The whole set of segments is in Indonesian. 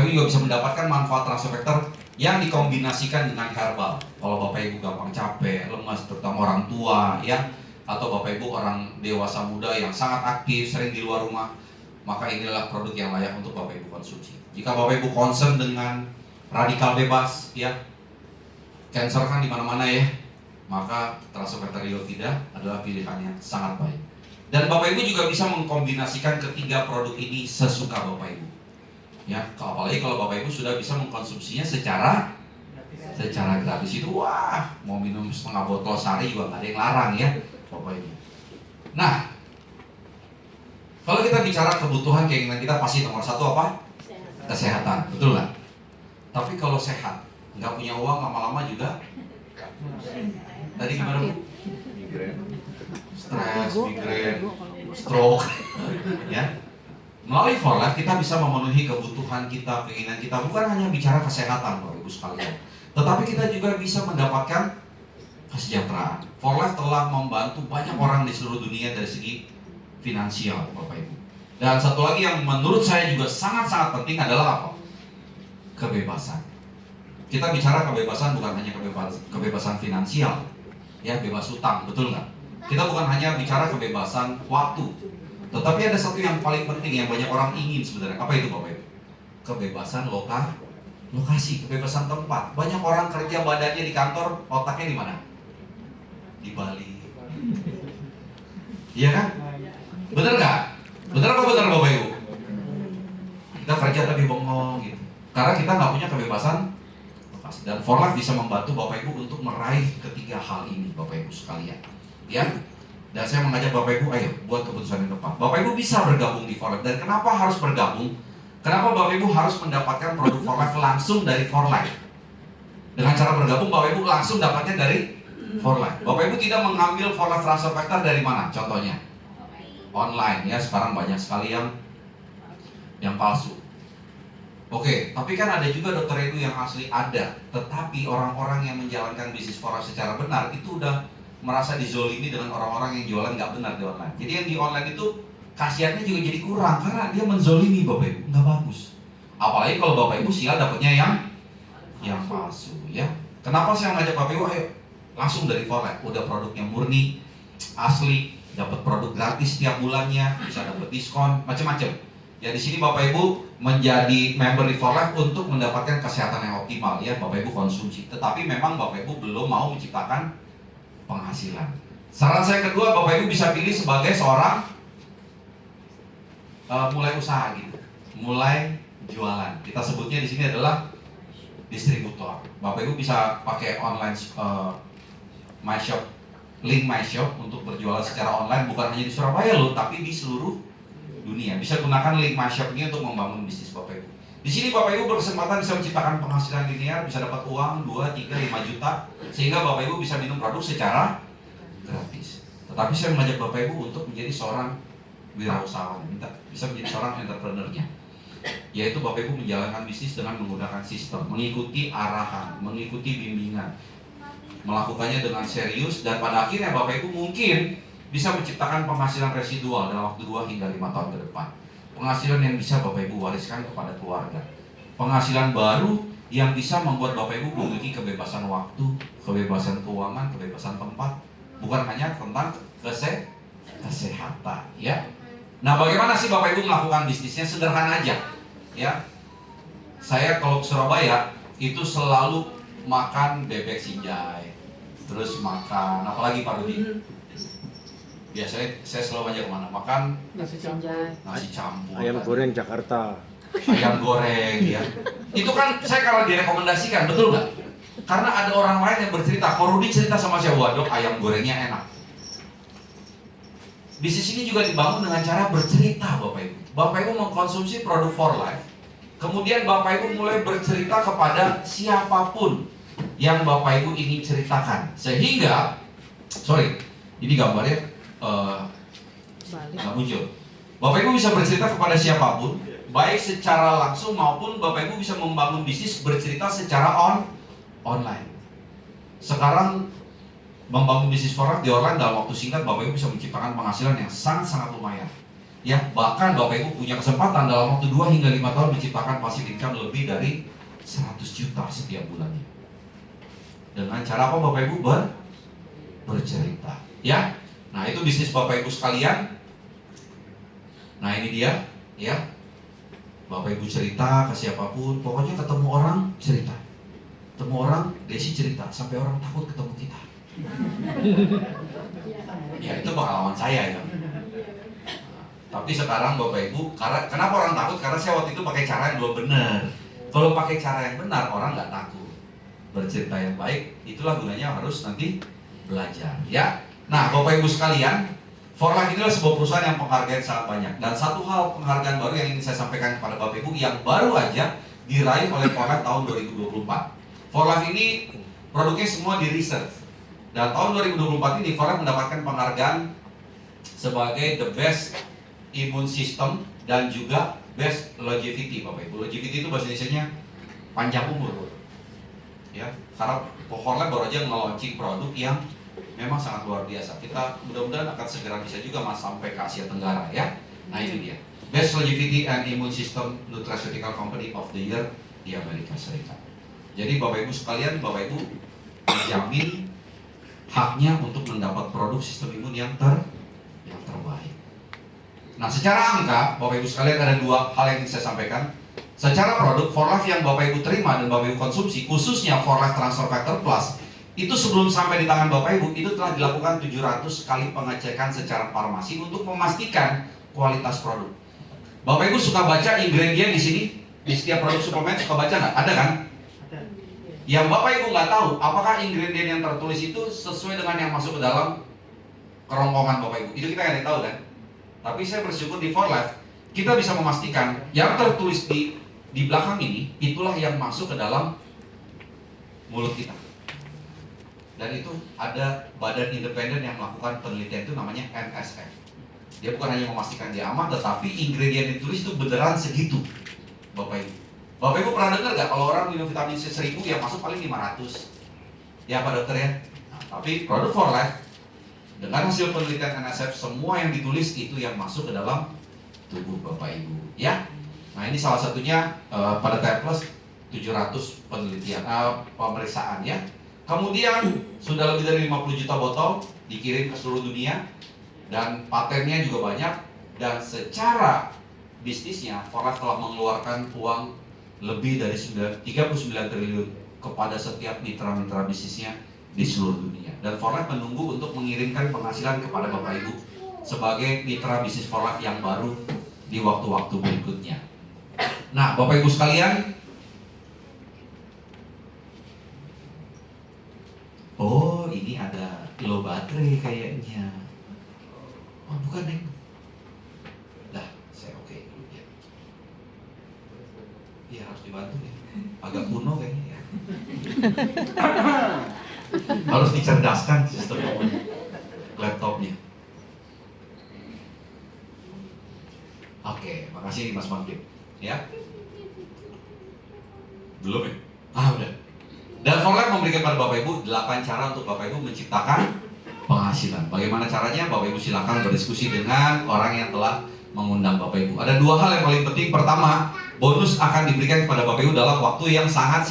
Bapak Ibu juga bisa mendapatkan manfaat transfer factor yang dikombinasikan dengan herbal. Kalau Bapak Ibu gampang capek, lemas, terutama orang tua ya, atau Bapak Ibu orang dewasa muda yang sangat aktif, sering di luar rumah, maka inilah produk yang layak untuk Bapak Ibu konsumsi. Jika Bapak Ibu concern dengan radikal bebas ya, cancer kan di mana-mana ya, maka transfer factor Iovida adalah pilihan yang sangat baik. Dan Bapak Ibu juga bisa mengkombinasikan ketiga produk ini sesuka Bapak Ibu. Ya, apalagi kalau Bapak Ibu sudah bisa mengkonsumsinya secara gratis itu, wah, mau minum setengah botol sehari juga nggak ada yang larang ya, Bapak Ibu. Nah, kalau kita bicara kebutuhan keinginan kita pasti nomor satu apa? Kesehatan, betul nggak? Tapi kalau sehat, nggak punya uang lama-lama juga. Tadi gimana Bu? Stres, migrain, stroke, ya. Melalui For Life kita bisa memenuhi kebutuhan kita, keinginan kita. Bukan hanya bicara kesehatan Bapak Ibu sekalian, tetapi kita juga bisa mendapatkan kesejahteraan. For Life telah membantu banyak orang di seluruh dunia dari segi finansial Bapak Ibu. Dan satu lagi yang menurut saya juga sangat-sangat penting adalah apa? Kebebasan. Kita bicara kebebasan bukan hanya kebebasan finansial, ya, bebas utang, betul nggak? Kita bukan hanya bicara kebebasan waktu, tetapi ada satu yang paling penting yang banyak orang ingin sebenarnya. Apa itu Bapak Ibu? Kebebasan lokasi, kebebasan tempat. Banyak orang kerja badannya di kantor, otaknya di mana? Di Bali. Iya kan? Bener nggak? Bener apa bener Bapak Ibu? Kita kerja tapi bengong gitu, karena kita nggak punya kebebasan lokasi. Dan For Life bisa membantu Bapak Ibu untuk meraih ketiga hal ini Bapak Ibu sekalian. Ya. Dan saya mengajak Bapak Ibu, ayo buat keputusan yang tepat. Bapak Ibu bisa bergabung di For Life. Dan kenapa harus bergabung? Kenapa Bapak Ibu harus mendapatkan produk For Life langsung dari For Life? Dengan cara bergabung, Bapak Ibu langsung dapatnya dari For Life. Bapak Ibu tidak mengambil For Life transfer factor dari mana? Contohnya online ya, sekarang banyak sekali yang palsu. Oke, tapi kan ada juga dokter itu yang asli ada. Tetapi orang-orang yang menjalankan bisnis For Life secara benar itu udah merasa dizolimi dengan orang-orang yang jualan nggak benar di online. Jadi yang di online itu khasiatnya juga jadi kurang karena dia menzolimi Bapak Ibu, nggak bagus. Apalagi kalau Bapak Ibu sial dapatnya yang palsu ya. Kenapa saya ngajak Bapak Ibu, ayo langsung dari For Life, udah produknya murni, asli, dapat produk gratis setiap bulannya, bisa dapat diskon, macam-macam. Ya di sini Bapak Ibu menjadi member di For Life untuk mendapatkan kesehatan yang optimal ya, Bapak Ibu konsumsi. Tetapi memang Bapak Ibu belum mau menciptakan penghasilan. Saran saya kedua, Bapak Ibu bisa pilih sebagai seorang mulai usaha gitu, mulai jualan. Kita sebutnya di sini adalah distributor. Bapak Ibu bisa pakai online My Shop, link My Shop untuk berjualan secara online, bukan hanya di Surabaya loh, tapi di seluruh dunia. Bisa gunakan link My Shop ini untuk membangun bisnis Bapak Ibu. Di sini Bapak Ibu berkesempatan bisa menciptakan penghasilan linear, bisa dapat uang 2, 3, 5 juta, sehingga Bapak Ibu bisa minum produk secara gratis. Tetapi saya mengajak Bapak Ibu untuk menjadi seorang wirausahawan, bisa menjadi seorang entrepreneurnya, yaitu Bapak Ibu menjalankan bisnis dengan menggunakan sistem, mengikuti arahan, mengikuti bimbingan, melakukannya dengan serius, dan pada akhirnya Bapak Ibu mungkin bisa menciptakan penghasilan residual dalam waktu 2 hingga 5 tahun ke depan. Penghasilan yang bisa Bapak Ibu wariskan kepada keluarga. Penghasilan baru yang bisa membuat Bapak Ibu memiliki kebebasan waktu, kebebasan keuangan, kebebasan tempat. Bukan hanya tentang kesehatan ya. Nah, bagaimana sih Bapak Ibu melakukan bisnisnya? Sederhana aja ya. Saya kalau ke Surabaya itu selalu makan bebek sinjai, terus makan apalagi Pak Rudi? Biasanya saya selalu aja kemana? Makan nasi campur, ayam goreng Jakarta, ayam goreng ya. Itu kan saya kalau direkomendasikan, betul nggak? Karena ada orang lain yang bercerita, kalau Rudi cerita sama saya, waduh ayam gorengnya enak. Bisnis ini juga dibangun dengan cara bercerita Bapak Ibu. Bapak Ibu mengkonsumsi produk For Life, kemudian Bapak Ibu mulai bercerita kepada siapapun yang Bapak Ibu ingin ceritakan. Sehingga, ini gambarnya nggak muncul. Bapak Ibu bisa bercerita kepada siapapun, baik secara langsung maupun Bapak Ibu bisa membangun bisnis bercerita secara online. Sekarang membangun bisnis For Life di online dalam waktu singkat, Bapak Ibu bisa menciptakan penghasilan yang sangat-sangat lumayan. Ya, bahkan Bapak Ibu punya kesempatan dalam waktu 2 hingga 5 tahun menciptakan passive income lebih dari 100 juta setiap bulannya. Dengan cara apa Bapak Ibu? Bercerita. Ya. Nah, itu bisnis Bapak Ibu sekalian. Nah, ini dia, ya. Bapak Ibu cerita ke siapapun, pokoknya ketemu orang cerita. Ketemu orang, Desi cerita sampai orang takut ketemu kita. Ya, itu pengalaman saya ya. Tapi sekarang Bapak Ibu, kenapa orang takut? Karena saya waktu itu pakai cara yang belum benar. Kalau pakai cara yang benar, orang nggak takut. Bercerita yang baik, itulah gunanya harus nanti belajar. Ya. Nah, Bapak Ibu sekalian, For Life inilah sebuah perusahaan yang penghargaan sangat banyak. Dan satu hal penghargaan baru yang ingin saya sampaikan kepada Bapak Ibu yang baru aja diraih oleh For Life tahun 2024. For Life ini produknya semua di research. Dan tahun 2024 ini For Life mendapatkan penghargaan sebagai the best immune system dan juga best longevity, Bapak Ibu. Longevity itu bahasa Indonesianya panjang umur. Ya, karena For Life baru aja nge-launching produk yang memang sangat luar biasa. Kita mudah-mudahan akan segera bisa juga sampai ke Asia Tenggara ya. Nah, ini dia. Best Longevity and Immune System Nutraceutical Company of the Year di Amerika Serikat. Jadi Bapak Ibu sekalian, Bapak Ibu dijamin haknya untuk mendapat produk sistem imun yang terbaik. Nah, secara angka, Bapak Ibu sekalian ada dua hal yang ingin saya sampaikan. Secara produk For Life yang Bapak Ibu terima dan Bapak Ibu konsumsi, khususnya For Life Transfer Factor Plus, itu sebelum sampai di tangan Bapak Ibu, itu telah dilakukan 700 kali pengecekan secara farmasi untuk memastikan kualitas produk. Bapak Ibu suka baca ingredient di sini, di setiap produk suplemen suka baca nggak? Ada kan? Yang Bapak Ibu nggak tahu, apakah ingredient yang tertulis itu sesuai dengan yang masuk ke dalam kerongkongan Bapak Ibu? Itu kita nggak tahu kan? Tapi saya bersyukur di For Life, kita bisa memastikan yang tertulis di belakang ini, itulah yang masuk ke dalam mulut kita. Dan itu ada badan independen yang melakukan penelitian, itu namanya NSF. Dia bukan hanya memastikan dia aman, tetapi ingredient yang ditulis itu beneran segitu, Bapak Ibu. Bapak Ibu pernah dengar gak kalau orang minum vitamin C 1000 yang masuk paling 500? Ya Pak Dokter ya? Nah, tapi produk For Life dengan hasil penelitian NSF, semua yang ditulis itu yang masuk ke dalam tubuh Bapak Ibu ya. Nah, ini salah satunya pada TR Plus 700 penelitian pemeriksaan ya. Kemudian sudah lebih dari 50 juta botol dikirim ke seluruh dunia dan patennya juga banyak. Dan secara bisnisnya For Life telah mengeluarkan uang lebih dari 39 triliun kepada setiap mitra-mitra bisnisnya di seluruh dunia. Dan For Life menunggu untuk mengirimkan penghasilan kepada Bapak Ibu sebagai mitra bisnis For Life yang baru di waktu-waktu berikutnya. Nah, Bapak Ibu sekalian, oh ini ada low baterai kayaknya. Oh bukan Neng. Dah, saya oke dulu ya. Iya harus dibantu ya. Agak kuno kayaknya ya. Harus dicerdaskan sistem laptopnya. Oke, makasih Mas Magdib. Ya. Belum ya? Udah. Dan For Life memberikan kepada Bapak Ibu 8 cara untuk Bapak Ibu menciptakan penghasilan. Bagaimana caranya? Bapak Ibu silakan berdiskusi dengan orang yang telah mengundang Bapak Ibu. Ada dua hal yang paling penting. Pertama, bonus akan diberikan kepada Bapak Ibu dalam waktu yang sangat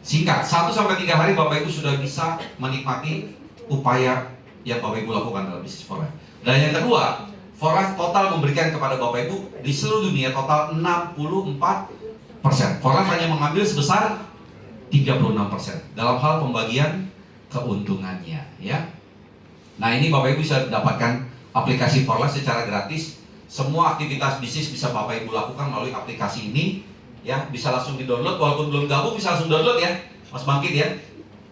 singkat. 1-3 hari Bapak Ibu sudah bisa menikmati upaya yang Bapak Ibu lakukan dalam bisnis For Life. Dan yang kedua, For Life total memberikan kepada Bapak Ibu di seluruh dunia total 64%. For Life hanya mengambil sebesar 36% dalam hal pembagian keuntungannya ya. Nah, ini Bapak Ibu bisa dapatkan aplikasi For Life secara gratis. Semua aktivitas bisnis bisa Bapak Ibu lakukan melalui aplikasi ini ya, bisa langsung di-download, walaupun belum gabung bisa langsung download ya, Mas Bangkit ya.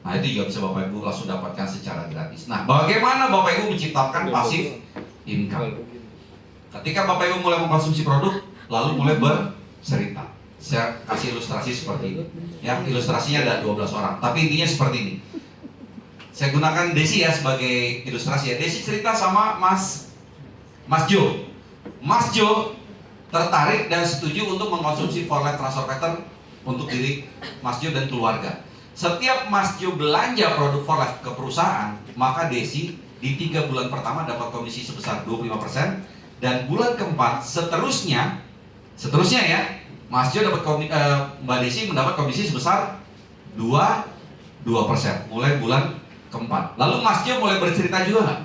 Nah, itu juga bisa Bapak Ibu langsung dapatkan secara gratis. Nah, bagaimana Bapak Ibu menciptakan passive income? Ketika Bapak Ibu mulai mengkonsumsi produk, lalu mulai bercerita. Saya kasih ilustrasi seperti ini. Ya, ilustrasinya ada 12 orang, tapi intinya seperti ini. Saya gunakan Desi ya sebagai ilustrasi ya. Desi cerita sama Mas Jo. Mas Jo tertarik dan setuju untuk mengkonsumsi For Life Transfer Factor untuk diri Mas Jo dan keluarga. Setiap Mas Jo belanja produk For Life ke perusahaan, maka Desi di 3 bulan pertama dapat komisi sebesar 25%, Dan bulan keempat seterusnya ya, Mas Jo dapat Mbak Desi mendapat komisi sebesar 2%. Mulai bulan keempat. Lalu Mas Jo mulai bercerita juga nggak?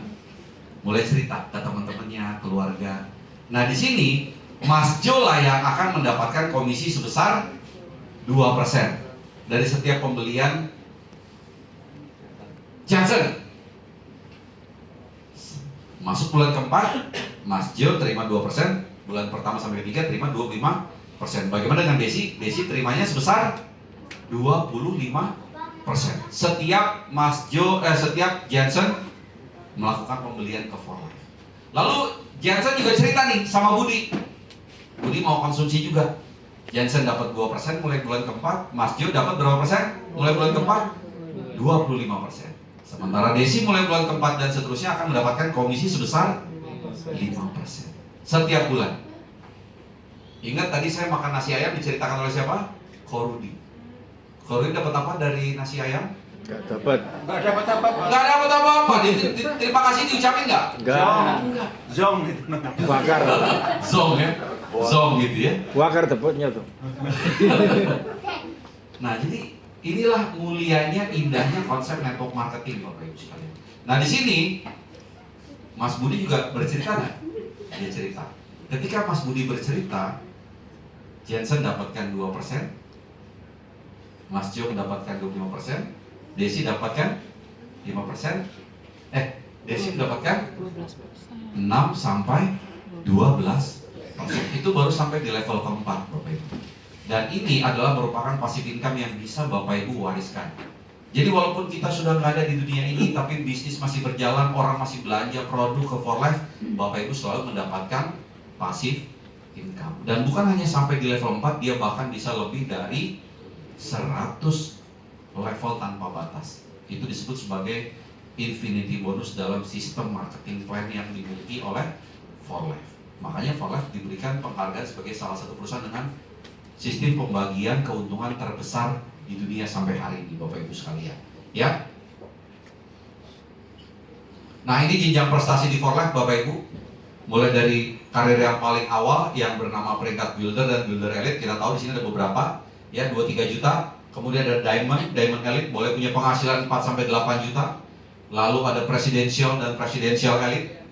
Mulai cerita ke teman-temannya, keluarga. Nah di sini Mas Jo lah yang akan mendapatkan komisi sebesar 2% dari setiap pembelian Johnson. Masuk bulan keempat, Mas Jo terima 2%, bulan pertama sampai ketiga terima 25%. Bagaimana dengan Desi? Desi terimanya sebesar 25%. Setiap setiap Johnson melakukan pembelian ke For Life. Lalu Johnson juga cerita nih sama Budi. Budi mau konsumsi juga. Johnson dapat 2% mulai bulan keempat, Mas Jo dapat berapa persen? Mulai bulan keempat 25%. Sementara Desi mulai bulan keempat dan seterusnya akan mendapatkan komisi sebesar 5% setiap bulan. Ingat tadi saya makan nasi ayam diceritakan oleh siapa? Korudi. Korudi dapat apa dari nasi ayam? Gak dapat apa-apa. Terima kasih diucapin nggak? Enggak. Zong itu namanya. Wakar. Zong ya? Zong gitu ya? Wakar dapatnya tuh. Nah jadi inilah mulianya, indahnya konsep network marketing Bapak Ibu sekalian. Nah di sini Mas Budi juga bercerita nggak? Dia cerita. Ketika Mas Budi bercerita, Jensen dapatkan 2%, Mas Jo mendapatkan 25%, Desi dapatkan 5%, Desi mendapatkan 6 sampai 12%. Itu baru sampai di level keempat Bapak Ibu. Dan ini adalah merupakan passive income yang bisa Bapak Ibu wariskan. Jadi walaupun kita sudah nggak ada di dunia ini, tapi bisnis masih berjalan, orang masih belanja produk ke For Life, Bapak Ibu selalu mendapatkan passive income. Dan bukan hanya sampai di level 4, dia bahkan bisa lebih dari 100 level tanpa batas. Itu disebut sebagai infinity bonus dalam sistem marketing plan yang dimiliki oleh For Life. Makanya For Life diberikan penghargaan sebagai salah satu perusahaan dengan sistem pembagian keuntungan terbesar di dunia sampai hari ini Bapak Ibu sekalian. Ya. Nah ini jenjang prestasi di For Life Bapak Ibu. Mulai dari karir yang paling awal yang bernama peringkat builder dan builder elite, kita tahu di sini ada beberapa ya 2-3 juta. Kemudian ada diamond elite boleh punya penghasilan 4 sampai 8 juta. Lalu ada presidential dan presidential elite.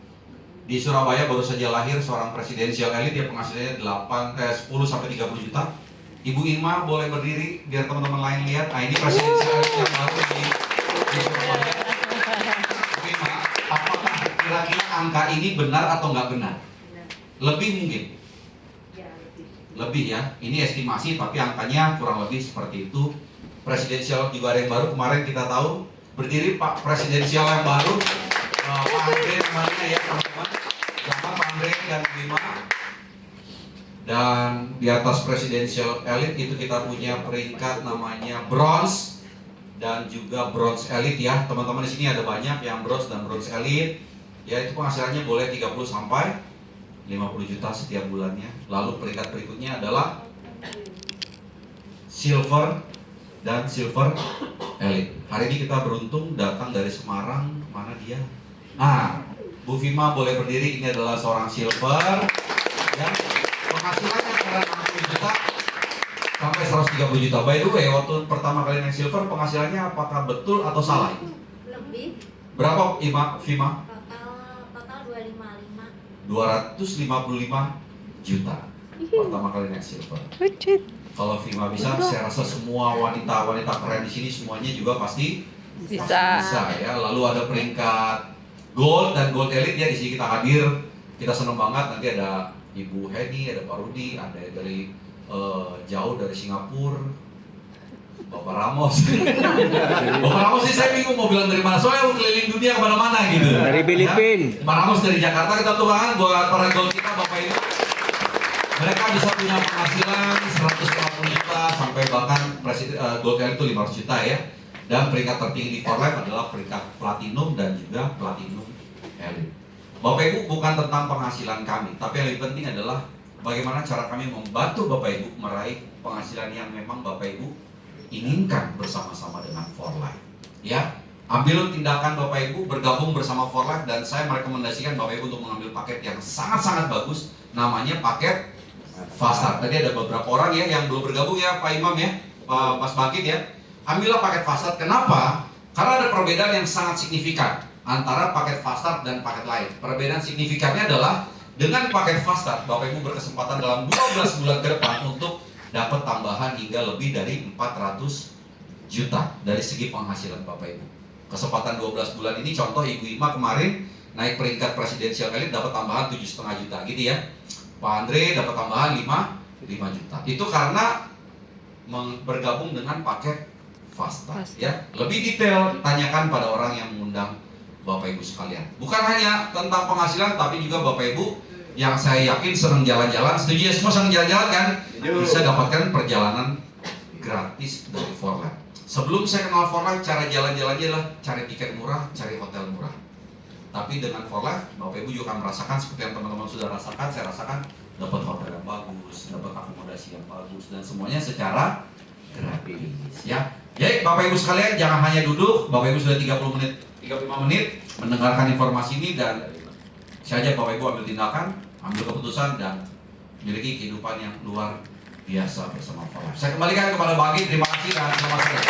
Di Surabaya baru saja lahir seorang presidential elite, dia penghasilannya 10 sampai 30 juta. Ibu Irma boleh berdiri biar teman-teman lain lihat. Nah ini presidential elite yang baru di Surabaya. Ibu Irma, apakah kira-kira angka ini benar atau nggak benar? Lebih mungkin. Lebih ya. Ini estimasi tapi angkanya kurang lebih seperti itu. Presidential juga ada yang baru, kemarin kita tahu berdiri Pak presidential yang baru. Pak Andre namanya ya teman-teman. Sama Pak Andre dan Bima. Dan di atas presidential elite itu kita punya peringkat namanya bronze dan juga bronze elite ya. Teman-teman di sini ada banyak yang bronze dan bronze elite. Ya itu penghasilannya boleh 30 sampai 50 juta setiap bulannya. Lalu peringkat berikutnya adalah silver dan silver elite. Hari ini kita beruntung datang dari Semarang. Mana dia? Nah, Bu Fima boleh berdiri. Ini adalah seorang silver ya. Penghasilannya antara 60 juta sampai 130 juta. By the way, waktu pertama kali naik silver penghasilannya apakah betul atau salah? Lebih. Berapa Fima? Total 255 juta pertama kali naik silver. Kalau Fima bisa, saya rasa semua wanita-wanita keren di sini semuanya juga pasti bisa ya. Lalu ada peringkat gold dan gold elite ya, di sini kita hadir. Kita senang banget, nanti ada Ibu Heni, ada Pak Rudi, ada dari jauh dari Singapura, Bapak Ramos. Bapak Ramos sih saya bingung mau bilang dari mana, soalnya mau keliling dunia kemana-mana gitu. Dari Filipina. Ya? Pak Ramos dari Jakarta, kita tepuk tangan buat para gold kita Bapak Ibu. Mereka bisa punya penghasilan 140 juta sampai bahkan gold elite itu 500 juta ya. Dan peringkat tertinggi di For Life adalah peringkat platinum dan juga platinum elite. Bapak Ibu, bukan tentang penghasilan kami, tapi yang lebih penting adalah bagaimana cara kami membantu Bapak Ibu meraih penghasilan yang memang Bapak Ibu inginkan bersama-sama dengan For Life. Ya, ambil tindakan Bapak Ibu bergabung bersama For Life, dan saya merekomendasikan Bapak Ibu untuk mengambil paket yang sangat-sangat bagus, namanya paket Fast Start. Tadi ada beberapa orang ya yang belum bergabung ya, Pak Imam ya, Pak Mas Bagit ya. Ambillah paket Fast Start. Kenapa? Karena ada perbedaan yang sangat signifikan antara paket Fast Start dan paket lain. Perbedaan signifikannya adalah dengan paket Fast Start, Bapak Ibu berkesempatan dalam 12 bulan ke depan untuk dapat tambahan hingga lebih dari 400 juta dari segi penghasilan Bapak Ibu. Kesempatan 12 bulan ini, contoh Ibu Ima kemarin naik peringkat presidensial elite dapat tambahan 7,5 juta gitu ya. Pak Andre dapat tambahan 5 juta. Itu karena bergabung dengan paket Fast Start ya. Lebih detail tanyakan pada orang yang mengundang Bapak Ibu sekalian. Bukan hanya tentang penghasilan, tapi juga Bapak Ibu yang saya yakin senang jalan-jalan. Setuju ya semua senang jalan-jalan kan? Bisa dapatkan perjalanan gratis dari For Life. Sebelum saya kenal For Life, cara jalan-jalannya adalah cari tiket murah, cari hotel murah. Tapi dengan For Life, Bapak Ibu juga akan merasakan seperti yang teman-teman sudah rasakan, saya rasakan dapat hotel yang bagus, dapat akomodasi yang bagus, dan semuanya secara gratis ya. Jadi Bapak Ibu sekalian, jangan hanya duduk. Bapak Ibu sudah 35 menit mendengarkan informasi ini, dan saya ajak Bapak Ibu ambil tindakan, ambil keputusan, dan memiliki kehidupan yang luar biasa bersama For Life. Saya kembalikan kepada Bagit, terima kasih dan selamat sore.